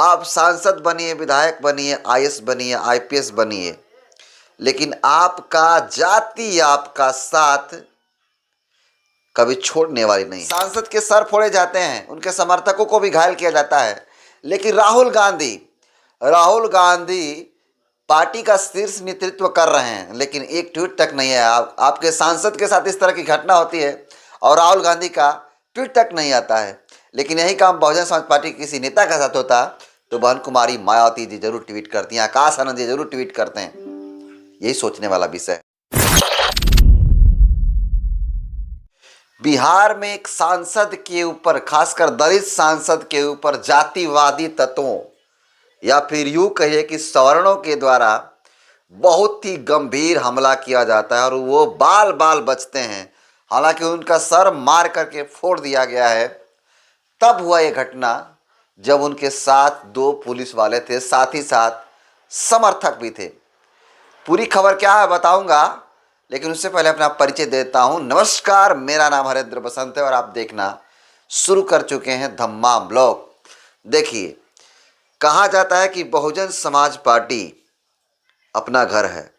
आप सांसद बनिए, विधायक बनिए, आईएएस बनिए, आईपीएस बनिए, लेकिन आपका जाति आपका साथ कभी छोड़ने वाली नहीं। सांसद के सर फोड़े जाते हैं, उनके समर्थकों को भी घायल किया जाता है, लेकिन राहुल गांधी पार्टी का शीर्ष नेतृत्व कर रहे हैं, लेकिन एक ट्वीट तक नहीं है। आपके सांसद के साथ इस तरह की घटना होती है और राहुल गांधी का ट्वीट तक नहीं आता है। लेकिन यही काम बहुजन समाज पार्टी के किसी नेता के साथ होता तो बहन कुमारी मायावती जी जरूर ट्वीट करती हैं, आकाश आनंद जी जरूर ट्वीट करते हैं। यही सोचने वाला विषय है। बिहार में एक सांसद के ऊपर, खासकर दलित सांसद के ऊपर जातिवादी तत्वों या फिर यूं कहिए कि सवर्णों के द्वारा बहुत ही गंभीर हमला किया जाता है और वो बाल बाल बचते हैं। हालांकि उनका सर मार करके फोड़ दिया गया है। तब हुआ ये घटना जब उनके साथ 2 पुलिस वाले थे, साथ ही साथ समर्थक भी थे। पूरी खबर क्या है बताऊंगा, लेकिन उससे पहले अपना परिचय देता हूं। नमस्कार, मेरा नाम हरेंद्र बसंत है और आप देखना शुरू कर चुके हैं धम्मा ब्लॉग। देखिए, कहा जाता है कि बहुजन समाज पार्टी अपना घर है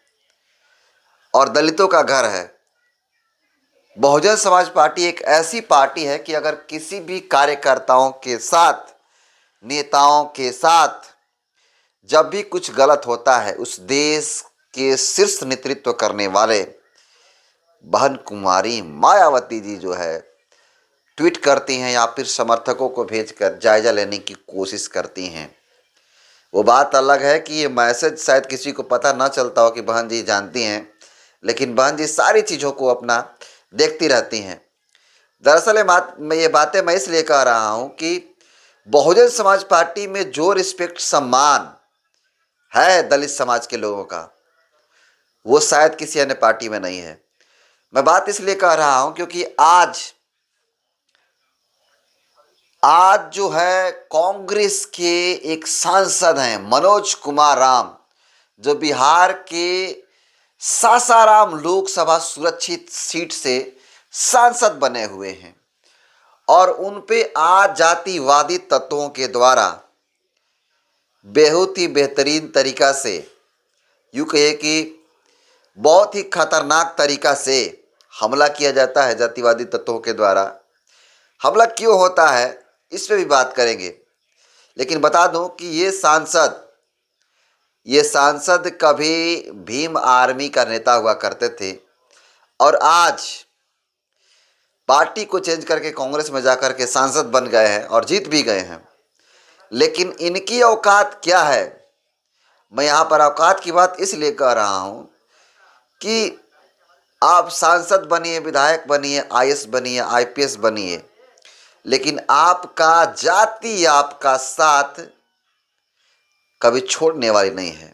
और दलितों का घर है। बहुजन समाज पार्टी एक ऐसी पार्टी है कि अगर किसी भी कार्यकर्ताओं के साथ, नेताओं के साथ जब भी कुछ गलत होता है, उस देश के शीर्ष नेतृत्व करने वाले बहन कुमारी मायावती जी जो है ट्वीट करती हैं या फिर समर्थकों को भेजकर जायजा लेने की कोशिश करती हैं। वो बात अलग है कि ये मैसेज शायद किसी को पता ना चलता हो कि बहन जी जानती हैं, लेकिन बहन जी सारी चीज़ों को अपना देखती रहती हैं। दरअसल ये बातें मैं इसलिए कह रहा हूँ कि बहुजन समाज पार्टी में जो रिस्पेक्ट, सम्मान है दलित समाज के लोगों का, वो शायद किसी अन्य पार्टी में नहीं है। मैं बात इसलिए कह रहा हूँ क्योंकि आज जो है कांग्रेस के एक सांसद हैं मनोज कुमार राम, जो बिहार के सासाराम लोकसभा सुरक्षित सीट से सांसद बने हुए हैं और उन पे आज जातिवादी तत्वों के द्वारा बहुत ही बेहतरीन तरीका से, यूँ कहे कि बहुत ही खतरनाक तरीका से हमला किया जाता है। जातिवादी तत्वों के द्वारा हमला क्यों होता है इस पे भी बात करेंगे, लेकिन बता दूं कि ये सांसद कभी भीम आर्मी का नेता हुआ करते थे और आज पार्टी को चेंज करके कांग्रेस में जाकर के सांसद बन गए हैं और जीत भी गए हैं। लेकिन इनकी औकात क्या है? मैं यहाँ पर औकात की बात इसलिए कह रहा हूँ कि आप सांसद बनिए, विधायक बनिए, आईएएस बनिए, आईपीएस बनिए, लेकिन आपका जाति आपका साथ कभी छोड़ने वाली नहीं है।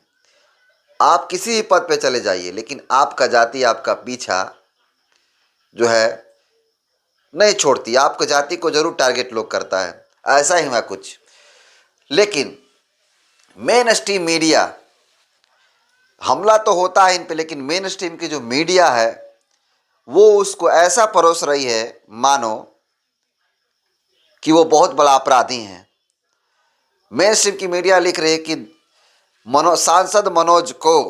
आप किसी भी पद पे चले जाइए, लेकिन आपका जाति आपका पीछा जो है नहीं छोड़ती। आपको जाति को जरूर टारगेट लोग करता है, ऐसा ही हुआ कुछ। लेकिन मेन स्ट्रीम मीडिया, हमला तो होता है इन पे, लेकिन मेन स्ट्रीम की जो मीडिया है वो उसको ऐसा परोस रही है मानो कि वो बहुत बड़ा अपराधी हैं। मेन स्ट्रीम की मीडिया लिख रही है कि सांसद मनोज को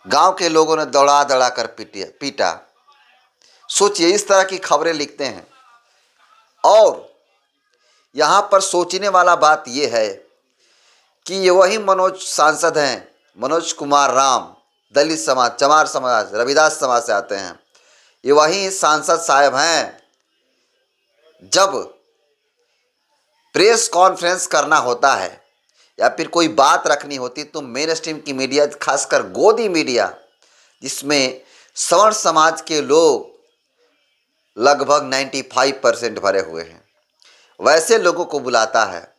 गांव के लोगों ने दौड़ा दौड़ा कर पीटा। सोचिए, इस तरह की खबरें लिखते हैं। और यहाँ पर सोचने वाला बात यह है कि ये वही मनोज सांसद हैं, मनोज कुमार राम, दलित समाज, चमार समाज, रविदास समाज से आते हैं। ये वही सांसद साहब हैं जब प्रेस कॉन्फ्रेंस करना होता है या फिर कोई बात रखनी होती तो मेन स्ट्रीम की मीडिया, खासकर गोदी मीडिया, जिसमें सवर्ण समाज के लोग लगभग 95% भरे हुए हैं, वैसे लोगों को बुलाता है।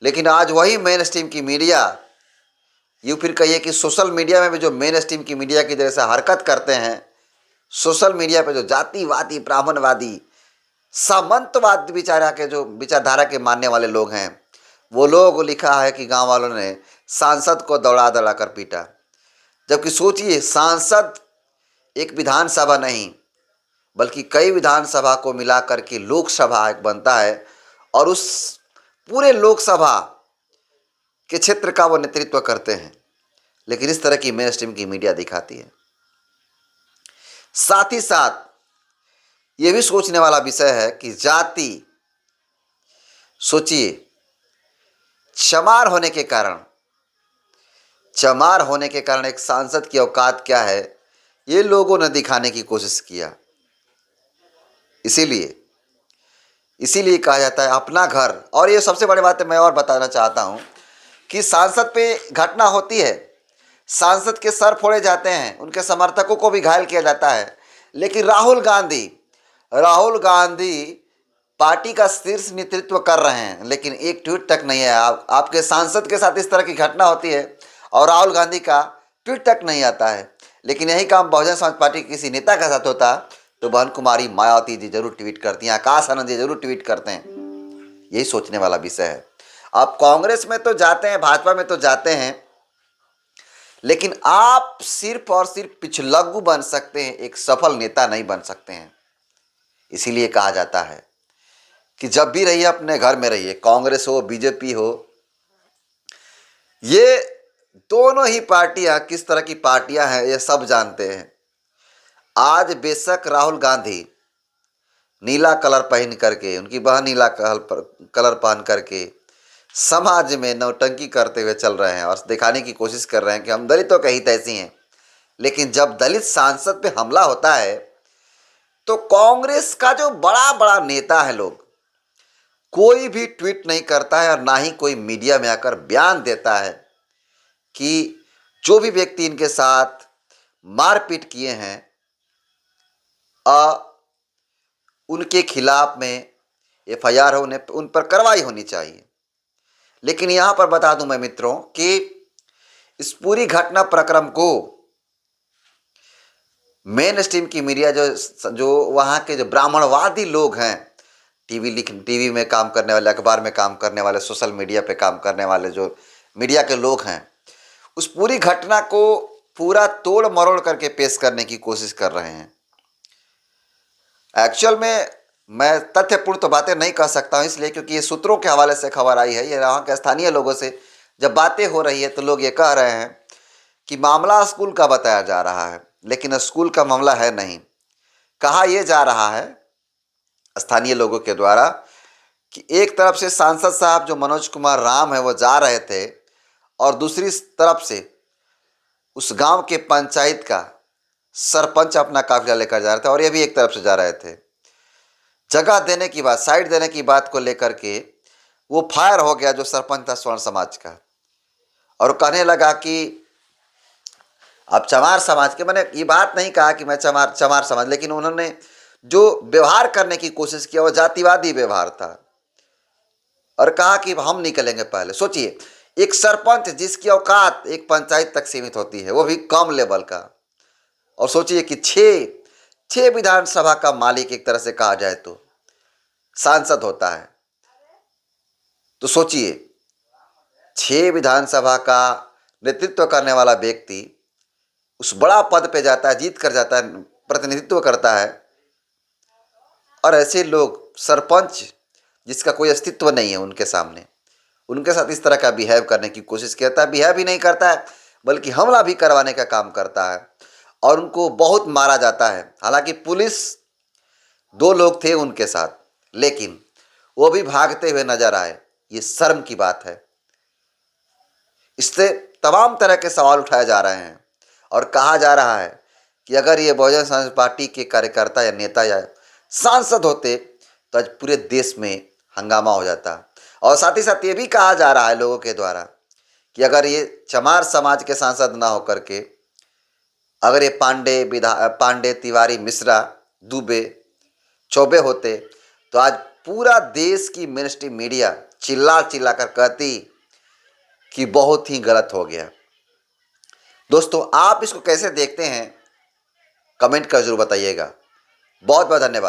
लेकिन आज वही मेन स्ट्रीम की मीडिया, यूँ फिर कहिए कि सोशल मीडिया में भी जो मेन स्ट्रीम की मीडिया की जैसे हरकत करते हैं, सोशल मीडिया पे जो जातिवादी, ब्राह्मणवादी, सामंतवाद विचारधारा के मानने वाले लोग हैं, वो लोग लिखा है कि गांव वालों ने सांसद को दौड़ा दौड़ा कर पीटा। जबकि सोचिए, सांसद एक विधानसभा नहीं बल्कि कई विधानसभा को मिलाकर के लोकसभा एक बनता है और उस पूरे लोकसभा के क्षेत्र का वो नेतृत्व करते हैं, लेकिन इस तरह की मेन स्ट्रीम की मीडिया दिखाती है। साथ ही साथ ये भी सोचने वाला विषय है कि जाति, सोचिए, चमार होने के कारण एक सांसद की औकात क्या है, ये लोगों ने दिखाने की कोशिश किया। इसीलिए कहा जाता है अपना घर। और ये सबसे बड़ी बात है, मैं और बताना चाहता हूँ कि सांसद पे घटना होती है, सांसद के सर फोड़े जाते हैं, उनके समर्थकों को भी घायल किया जाता है, लेकिन राहुल गांधी पार्टी का शीर्ष नेतृत्व कर रहे हैं, लेकिन एक ट्वीट तक नहीं है। आपके सांसद के साथ इस तरह की घटना होती है और राहुल गांधी का ट्वीट तक नहीं आता है। लेकिन यही काम बहुजन समाज पार्टी के किसी नेता के साथ होता तो बहन कुमारी मायावती जी जरूर ट्वीट करती हैं, आकाश आनंद जी जरूर ट्वीट करते हैं। यही सोचने वाला विषय है। आप कांग्रेस में तो जाते हैं, भाजपा में तो जाते हैं, लेकिन आप सिर्फ और सिर्फ पिछलग्गू बन सकते हैं, एक सफल नेता नहीं बन सकते हैं। इसीलिए कहा जाता है कि जब भी रहिए अपने घर में रहिए, कांग्रेस हो बीजेपी हो, ये दोनों ही पार्टियां किस तरह की पार्टियां हैं ये सब जानते हैं। आज बेशक राहुल गांधी नीला कलर पहन करके, उनकी बहन नीला कलर पहन करके समाज में नौटंकी करते हुए चल रहे हैं और दिखाने की कोशिश कर रहे हैं कि हम दलितों के हित ऐसी हैं, लेकिन जब दलित सांसद पे हमला होता है तो कांग्रेस का जो बड़ा बड़ा नेता है, लोग कोई भी ट्वीट नहीं करता है और ना ही कोई मीडिया में आकर बयान देता है कि जो भी व्यक्ति इनके साथ मारपीट किए हैं उनके खिलाफ में एफआईआर हो, उन पर कार्रवाई होनी चाहिए। लेकिन यहां पर बता दूं मैं मित्रों कि इस पूरी घटना प्रक्रम को मेन स्ट्रीम की मीडिया जो वहां के जो ब्राह्मणवादी लोग हैं, टीवी में काम करने वाले, अखबार में काम करने वाले, सोशल मीडिया पे काम करने वाले जो मीडिया के लोग हैं, उस पूरी घटना को पूरा तोड़ मरोड़ करके पेश करने की कोशिश कर रहे हैं। एक्चुअल में मैं तथ्यपूर्ण तो बातें नहीं कह सकता हूँ, इसलिए क्योंकि ये सूत्रों के हवाले से खबर आई है। ये वहाँ के स्थानीय लोगों से जब बातें हो रही है तो लोग ये कह रहे हैं कि मामला स्कूल का बताया जा रहा है, लेकिन स्कूल का मामला है नहीं। कहा यह जा रहा है स्थानीय लोगों के द्वारा कि एक तरफ से सांसद साहब जो मनोज कुमार राम है वो जा रहे थे और दूसरी तरफ से उस गांव के पंचायत का सरपंच अपना काफिला लेकर जा रहे थे और ये भी एक तरफ से जा रहे थे। जगह देने की बात, साइड देने की बात को लेकर के वो फायर हो गया जो सरपंच था स्वर्ण समाज का, और कहने लगा कि अब चमार समाज के, मैंने ये बात नहीं कहा कि मैं चमार समाज, लेकिन उन्होंने जो व्यवहार करने की कोशिश किया वो जातिवादी व्यवहार था और कहा कि हम निकलेंगे पहले। सोचिए, एक सरपंच जिसकी औकात एक पंचायत तक सीमित होती है, वो भी कम लेवल का, और सोचिए कि छह विधानसभा का मालिक एक तरह से कहा जाए तो सांसद होता है। तो सोचिए 6 विधानसभा का नेतृत्व करने वाला व्यक्ति उस बड़ा पद पे जाता है, जीत कर जाता है, प्रतिनिधित्व करता है, और ऐसे लोग सरपंच जिसका कोई अस्तित्व नहीं है उनके सामने, उनके साथ इस तरह का बिहेव करने की कोशिश करता है। बिहेव ही नहीं करता है बल्कि हमला भी करवाने का काम करता है और उनको बहुत मारा जाता है। हालांकि पुलिस 2 लोग थे उनके साथ, लेकिन वो भी भागते हुए नजर आए। ये शर्म की बात है। इससे तमाम तरह के सवाल उठाए जा रहे हैं और कहा जा रहा है कि अगर ये बहुजन समाज पार्टी के कार्यकर्ता या नेता या सांसद होते तो आज पूरे देश में हंगामा हो जाता। और साथ ही साथ ये भी कहा जा रहा है लोगों के द्वारा कि अगर ये चमार समाज के सांसद ना होकर के अगर ये पांडे, तिवारी, मिश्रा, दुबे, चौबे होते तो आज पूरा देश की मेन स्ट्रीम मीडिया चिल्ला कर कहती कि बहुत ही गलत हो गया। दोस्तों, आप इसको कैसे देखते हैं कमेंट कर जरूर बताइएगा। बहुत बहुत धन्यवाद।